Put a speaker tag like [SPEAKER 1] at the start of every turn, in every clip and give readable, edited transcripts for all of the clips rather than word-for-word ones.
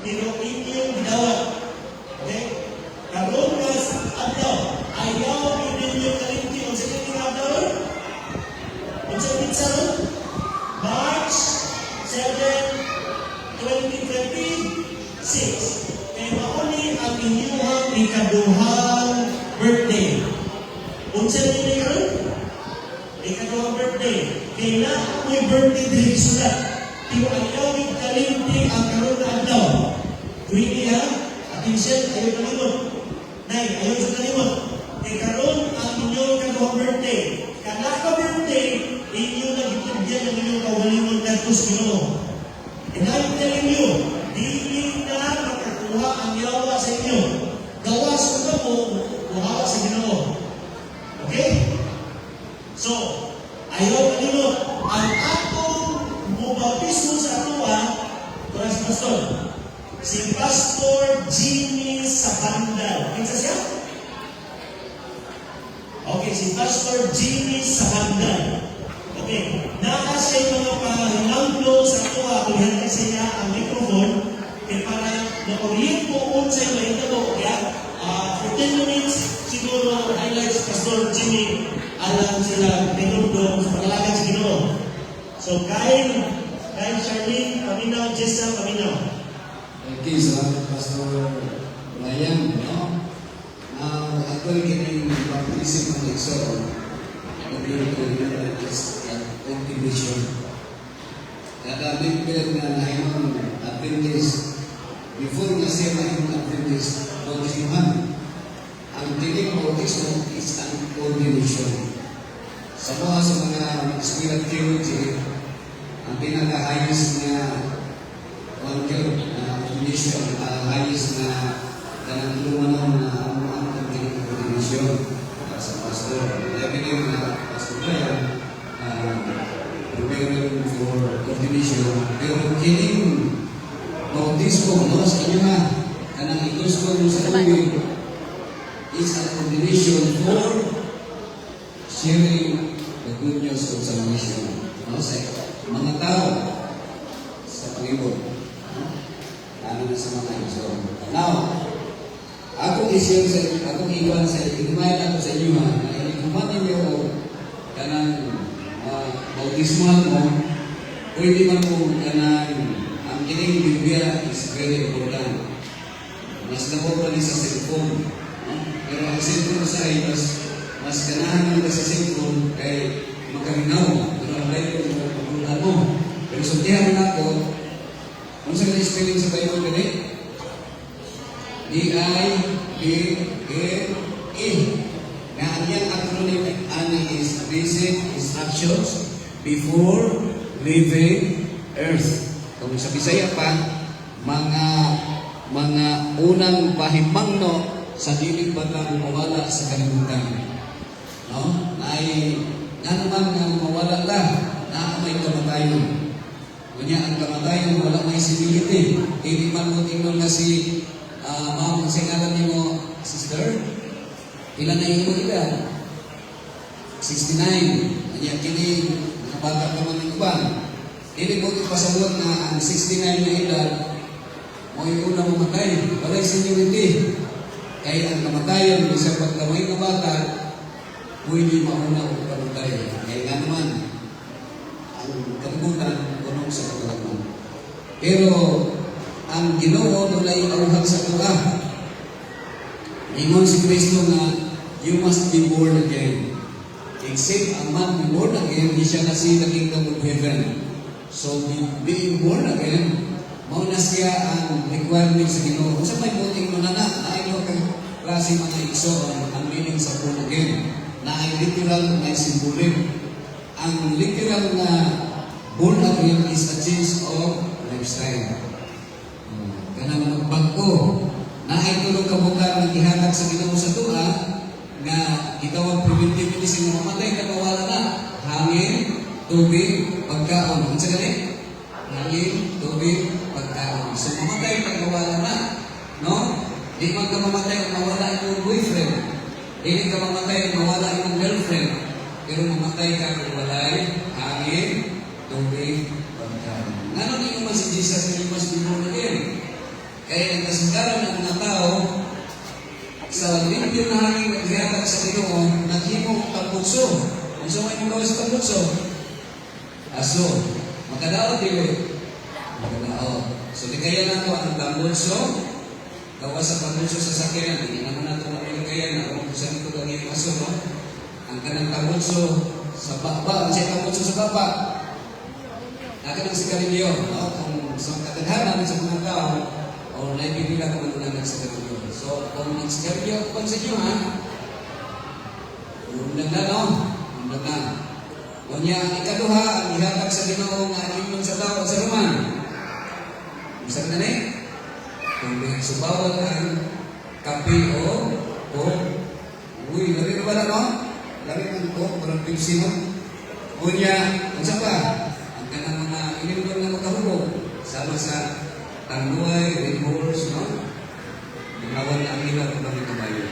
[SPEAKER 1] Pero inyong ginawa. Okay? Karoon nga sa adlaw, ayaw ninyo kalimti. Kung sa inyong adlaw, kung sa pizza ron, March 7, 2026. Kaya mauni ang inyong ikaduhang birthday. Kung sa inyong karoon, ikaduhang birthday. Kaya may birthday din sulat. Pero ayaw yung kalimti ang karoon na adlaw. Pwede ha? Attention, ayaw kalimot. Nay, ayaw sa kalimot. Kaya karoon ang inyong kaduhang birthday. Kada ka birthday, inyo na gitugyan ng inyong kawalimon na Ginoo. And I'm telling you, di na makakuha ang yawa sa inyo. Gawas ko na mo, kuhawa sa Ginoo. Okay? So, ayaw kalimot. Ang atong mubaptismo sa atua, turas pastor, si Pastor Jimmy Sabandal. Kinsa siya? Okay, si Pastor Jimmy Sabandal. Okay, naka siya yung mga pahinanglo sa atua kung handa siya ang microphone kaya para na-orient po sa iyo ito po. Kaya, for 10 minutes, siguro highlights Pastor Jimmy alam sila minuto sa paglagan sa Ginoo. So, Kyle Charlene, paminaw, Jessa, paminaw.
[SPEAKER 2] Thank you, salamat Pastor Ryan. Actually, kini baptism ng Exo, activation. Nakabig pilit na nahimang Adventist, before na siya nahimang Adventist, bautismuhan. Ang tiling bautismo is an ordination. Sa mga eskwela theology, ang pinaka-highest na ordination, highest na kanang lumanong na ang ordination sa pastor. I believe na pastor Brian, preparing for ordination. Pero kining bautismo, no, sa inyo na, kanang itos ko sa tubig, is an ordination for sharing the good news of salvation. No, sa mga tao sa Panginoon. Ano na sa mga iso. Now, akong iwan sa inumayan ako sa inyo ha, na inikumanin niyo kanang bautismuhan mo, pwede man po kanang ang kining Biblia is very important. Mas napopali sa cellphone. No? Pero ang cellphone sa ay mas ganahan nila sa cellphone kay magkaminaw. Pero ang layo yung pagkulan mo. Pero suntihan na ako, kung saan na-spelling sa Bible gani? D-I-B-L-E. Na ang yung acronym ani is basic instructions before leaving earth. Kung sa Bisaya pa, mga unang pahimangno sa dilig batang mawala sa kalibutan. No? Nga naman nga mawala lang, na may kamatayon. Kunya ang kamatayon, wala may civility. Hindi man mo tingnan na si ma'am, sa ngalan niyo mo, sister, ilan na yung edad? 69. Kanya kini, nakabata naman ng iban. Hindi mo ipasawag na ang 69 na edad, mo yung unang mamatay. Walay seniority. Kaya ang kamatayon, sa pagkamay na bata, pwede mauna o kamatay. Kaya nga naman, ang kalibutan, punong sa katalaman. Pero, ang Ginoo nulay auhag sa tuwa. Ingon si Kristo na, you must be born again. Except a man be born again, di siya kasi the kingdom of heaven. So, being born again, mauna siya ang requirement sa Ginoo. Kung sa may buting mo na ay mo kang klase mga ikso ang meaning sa born again, na ay literal na symbolic. Ang literal na born again is a change of lifestyle. Kanang magbago na ay tulong kabukan ng ihatag sa Ginoo sa tuwa nga gitawag preventive medicine na mamatay na mawala na hangin, tubig, pagkaon. Ano sa ganit? Hangin, tubig, pagkaon. So mamatay na mawala na. No? Di man ka mamatay kung mawala yung boyfriend. Di ka mamatay kung mawala yung girlfriend. Pero mamatay ka kung walay hangin, tubig, pagkaon. Nga nung yung si Jesus na you must be born again. Kaya ang kasagaran ng mga tao, sa limpyo na hangin at hihatag sa Ginoo, naghimo tambutso. Kung sa may mga sa tambutso, aso, makadaot dili. Makadaot. So, di kaya na ito ang tambutso, gawa sa tambutso sa sakyanan. Hindi naman natin ang kaya na kung saan ito lang yung aso, no? Ang kanang tambutso sa baba, ang siya tambutso sa baba. Akan ang sigarilyo, no? Kung sa kadaghanan sa mga tao, o naipipila ka man ng sigarilyo. So, kung ang sigarilyo kung sa inyo, ha? Undag na, no? Undag na. Kunya, ikaduha, ang ihatag sa Ginoo nga iyon sa tao sa Roman. Isang na kung subawal ang kape o uy, lari na ba na, no? Lari na ito, parang pinsino. Kunya, ang sapa, ang kanang mga inimdol na magkahulog, sama sa Tanduay, Red Horse, no? Ginawan na ang ilaw kung bakit kabayo.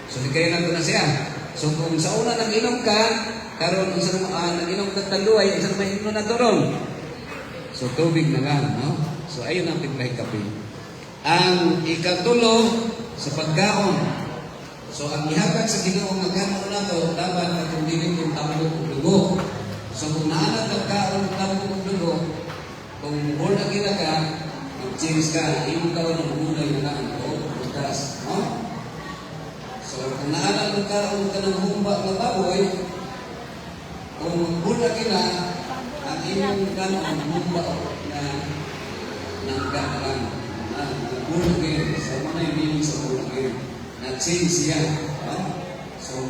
[SPEAKER 2] So, di kayo na siya. So, kung sa una nag-inom ka, karon isang nag-inom ka Tanduay, isang may inom na turong. So, tubig na lang, no? So, ayun ang tiglay kape. Ang ikatulo sa pagkaon. So, ang ihatag sa Ginoo nga kanon nato, dapat na kung dili yung tamulog o dugo. So, kung naanad ang kaon ng tamulog o dugo, kung born again ka, mag-change ka, yung kaon ng gulay na lang o butas, no? So, kung naalala ng kaon ka ng humba ng baboy, kung born again na, ang inyong kanon ng humba na nanggalang, na born again, so mana yung meaning sa born again, na-change siya, no? So,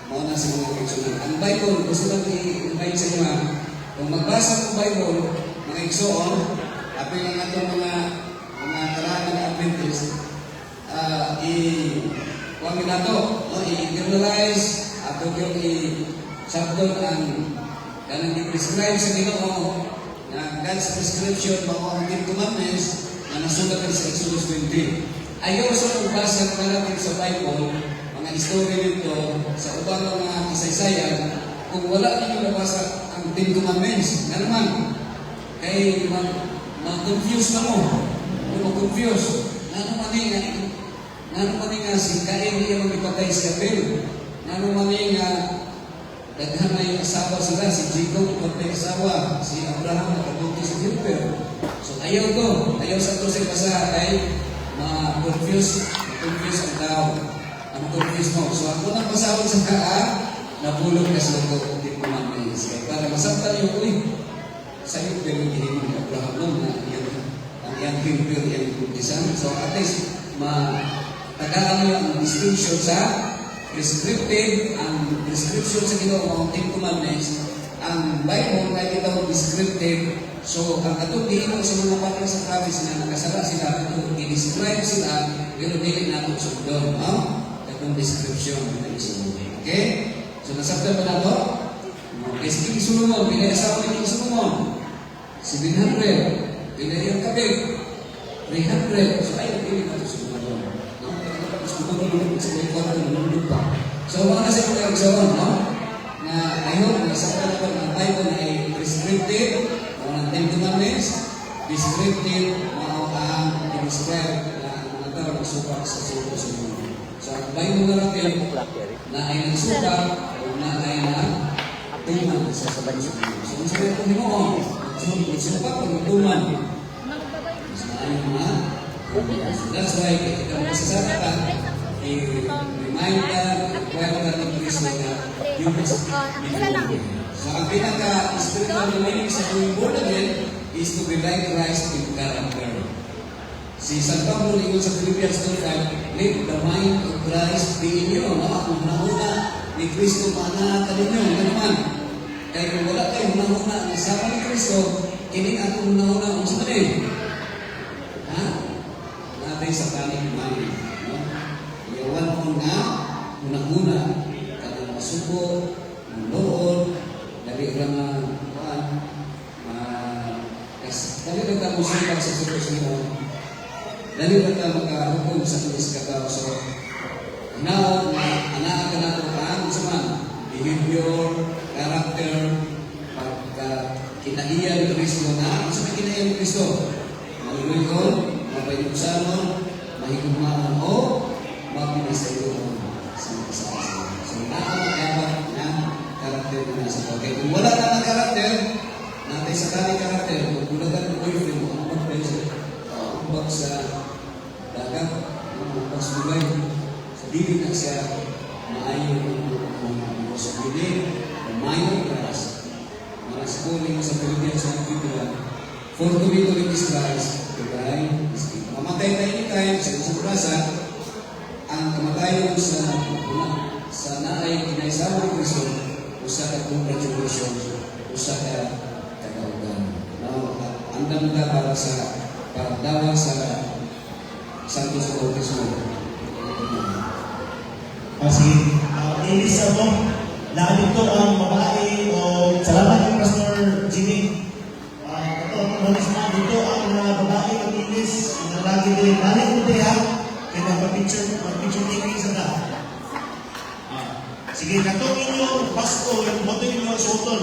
[SPEAKER 2] mauna sa mga kaitsunan. Ang Bible, gusto lang i-invite sa inyo, kung magbasa ng Bible, mga igsoon, apil ang atong mga karaan ng Adventist, i-kuwami na ito, no? I-internalize, ato yung i-sabdon ang kanang i-prescribe sa Ginoo na God's prescription, mga 10 commandments na nasulat sa Exodus 20. Ayaw sa pagbasa ng natin sa Bible, mga history nito, sa ubang mga kasaysayan, kung wala ninyo nabasa ang 10 commandments, na naman, kay ma-confuse na mo. Kung ma-confuse, nga naman nga si Cain niya magipatay si Abel. Nga naman nga daghan na yung asawa sila, si Jacob patay asawa, si Abraham nakabuti si Gilbert. So ayaw to, ayaw sa to siya basa kay ma-confuse ang tao. Ma-confuse mo. So ako nang pasawag sa kaa, napulog ka sa luto, hindi ko man-mains. Para masaktan yung uwi. Sa'yo pero hindi ni Abraham nun na ang iyang Gilbert, iyang buntisan. So at least, tagaan mo ang distinction sa prescriptive, ang prescription sa Ginoo, ang 10 commandments, ang Bible na kita mo descriptive. So, ang atong diino sa mga patron sa province na nakasala sila, atong i-describe sila, pero dili na itong sundon, no? Atong description na isunog. Okay? So, nasabtan ba na ito? Okay, si King Solomon, pinag-asawa ni King Solomon, 700, pinag-ayang kabig, 300. So, ayaw, dili na ito sundon. No? So, mga nasa mga nagsawan, no? Na ayaw, nasabtan na ito ng Bible na ay prescriptive, ang 10 commandments, descriptive, ang i-describe na ang mga tao nagsupak sa suko-suko. So, ang Bible na natin na ay nagsupak o na ay tuman sa banyo. So, ang sabi ko Ginoo, nagsupak o tuman. So, ayun mga, that's why, kita magsasaka ka, i-remind ka, i-require ka ng Kristo na you must be born. So, ang pinaka-spiritual meaning sa being born again is to be like Christ in character. Si San Pablo ingon sa Philippians 2:5, let the mind of Christ be in you. No? Kung hunahuna ni Kristo paana ka ninyo, naman. Kaya kung wala kayo hunahuna na sama ni Kristo, kini ako hunahuna kung sa manin. Ha? Natay sa panic mind. No? Iyawan ko nga, hunahuna, kada masuko, noon, dari orang dari kita musibah sesuatu dari kita makahukum sa tulis kata so now anak akan naturuan sama behavior karakter pagka kinaiya ni Kristo na sama kinaiya ni Kristo malulungkot mapayong sa mo, mahigugmaan o mapinas sa iyo sa kasama. So, dapat na karakter na nasa bagay. Kung wala na ng karakter, natay sa kani karakter, kung bulagan ng boyfriend mo, ang umbak sa dagat, ang umbak sa lugay, sa dili na siya maayon ng sa dili, maayon class. Mga schooling sa Pilipinas sa Biblia, for to be to this Christ, divine is king. Mamatay tayo anytime sa isang oras, ang kamatayon sa naay kinaisama ng Kristo, usa ka congratulation, usa ka kataugan. Andam ka para dawa sa Santos Bautismo.
[SPEAKER 1] Kasi, ilisa mo, lalo to ang babae o salamat yung Pastor Jimmy. Ito, malis na dito ang mga babae mag-ilis na lagi din. Balik mo din ha, kaya mag-picture taking sa ta. Sige, katong inyong pasto, yung moto ninyong suotol.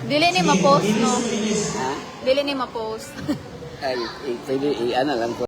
[SPEAKER 3] Dili ni ma-post, no?
[SPEAKER 1] Ilis.
[SPEAKER 3] Dili ni ma-post.
[SPEAKER 4] Ay, pwede i-ano lang po.